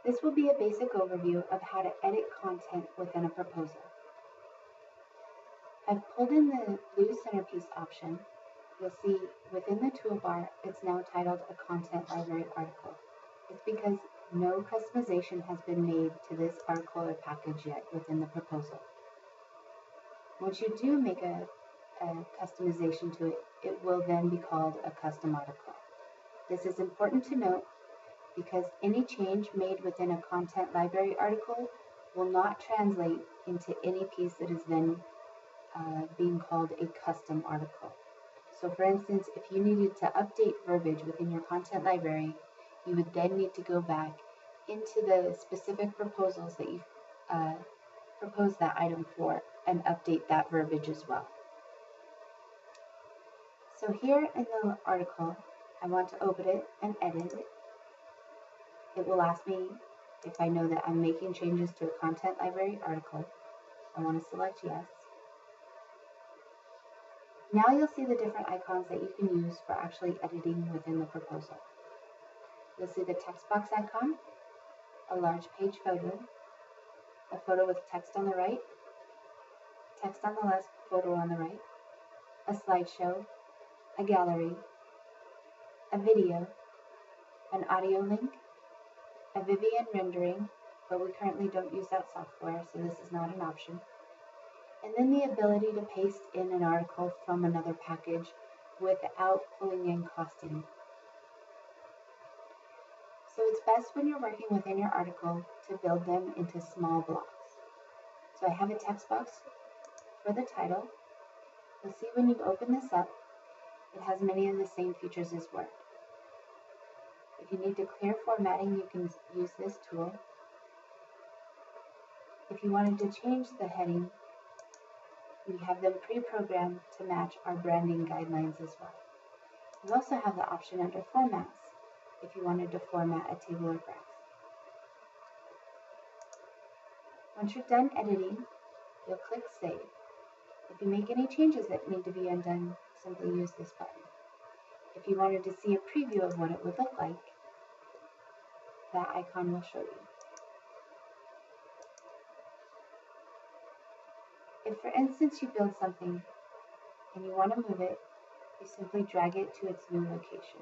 This will be a basic overview of how to edit content within a proposal. I've pulled in the blue centerpiece option. You'll see within the toolbar, it's now titled a content library article. It's because no customization has been made to this article or package yet within the proposal. Once you do make a customization to it, it will then be called a custom article. This is important to note because any change made within a content library article will not translate into any piece that is then being called a custom article. So for instance, if you needed to update verbiage within your content library, you would then need to go back into the specific proposals that you've proposed that item for and update that verbiage as well. So here in the article, I want to open it and edit it. It will ask me if I know that I'm making changes to a content library article. I want to select yes. Now you'll see the different icons that you can use for actually editing within the proposal. You'll see the text box icon, a large page photo, a photo with text on the right, text on the left, photo on the right, a slideshow, a gallery, a video, an audio link, a Vivian rendering, but we currently don't use that software, so this is not an option, and then the ability to paste in an article from another package without pulling in costing. So it's best when you're working within your article to build them into small blocks. So I have a text box for the title. You'll see when you open this up, it has many of the same features as Word. If you need to clear formatting, you can use this tool. If you wanted to change the heading, we have them pre-programmed to match our branding guidelines as well. You also have the option under Formats if you wanted to format a table or graph. Once you're done editing, you'll click Save. If you make any changes that need to be undone, simply use this button. If you wanted to see a preview of what it would look like, that icon will show you. If, for instance, you build something and you want to move it, you simply drag it to its new location.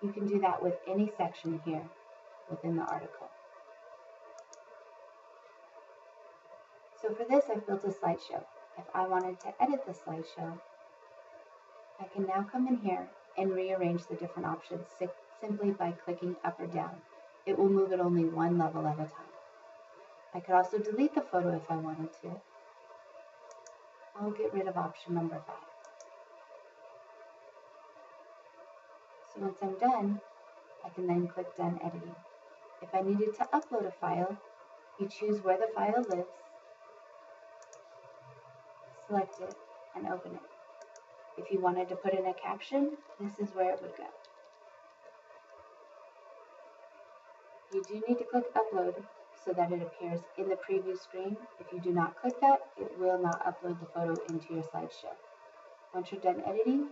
You can do that with any section here within the article. So for this, I've built a slideshow. If I wanted to edit the slideshow, I can now come in here and rearrange the different options simply by clicking up or down. It will move it only one level at a time. I could also delete the photo if I wanted to. I'll get rid of option number 5. So once I'm done, I can then click Done Editing. If I needed to upload a file, you choose where the file lives, select it, and open it. If you wanted to put in a caption, this is where it would go. You do need to click Upload so that it appears in the preview screen. If you do not click that, it will not upload the photo into your slideshow. Once you're done editing,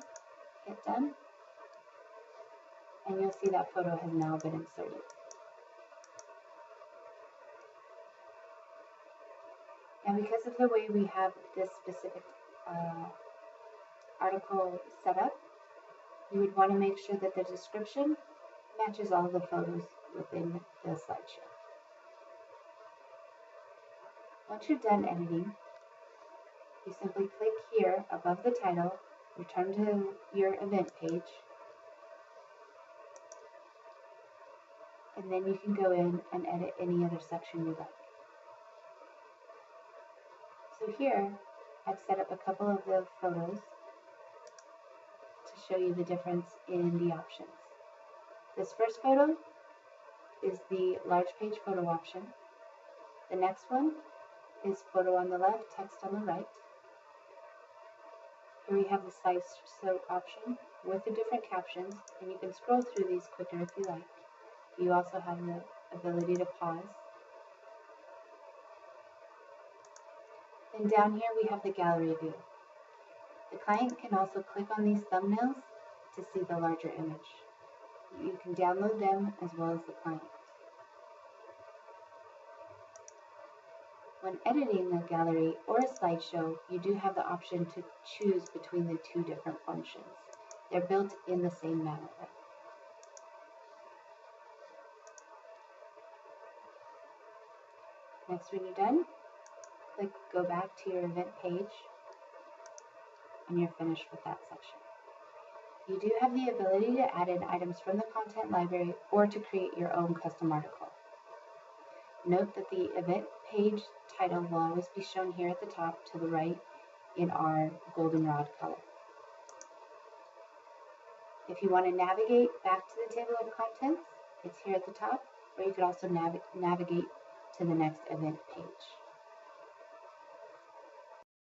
hit Done, and you'll see that photo has now been inserted. Now, because of the way we have this specific article set up, you would want to make sure that the description matches all the photos within the slideshow. Once you're done editing, you simply click here above the title, return to your event page, and then you can go in and edit any other section you like. So here, I've set up a couple of the photos to show you the difference in the options. This first photo is the large page photo option. The next one is photo on the left, text on the right. Here we have the slideshow option with the different captions, and you can scroll through these quicker if you like. You also have the ability to pause. Then down here we have the gallery view. The client can also click on these thumbnails to see the larger image. You can download them as well as the client. When editing a gallery or a slideshow, you do have the option to choose between the two different functions. They're built in the same manner. Next, when you're done, click Go Back to your event page, and you're finished with that section. You do have the ability to add in items from the content library or to create your own custom article. Note that the event page title will always be shown here at the top to the right in our goldenrod color. If you want to navigate back to the table of contents, it's here at the top, or you could also navigate to the next event page.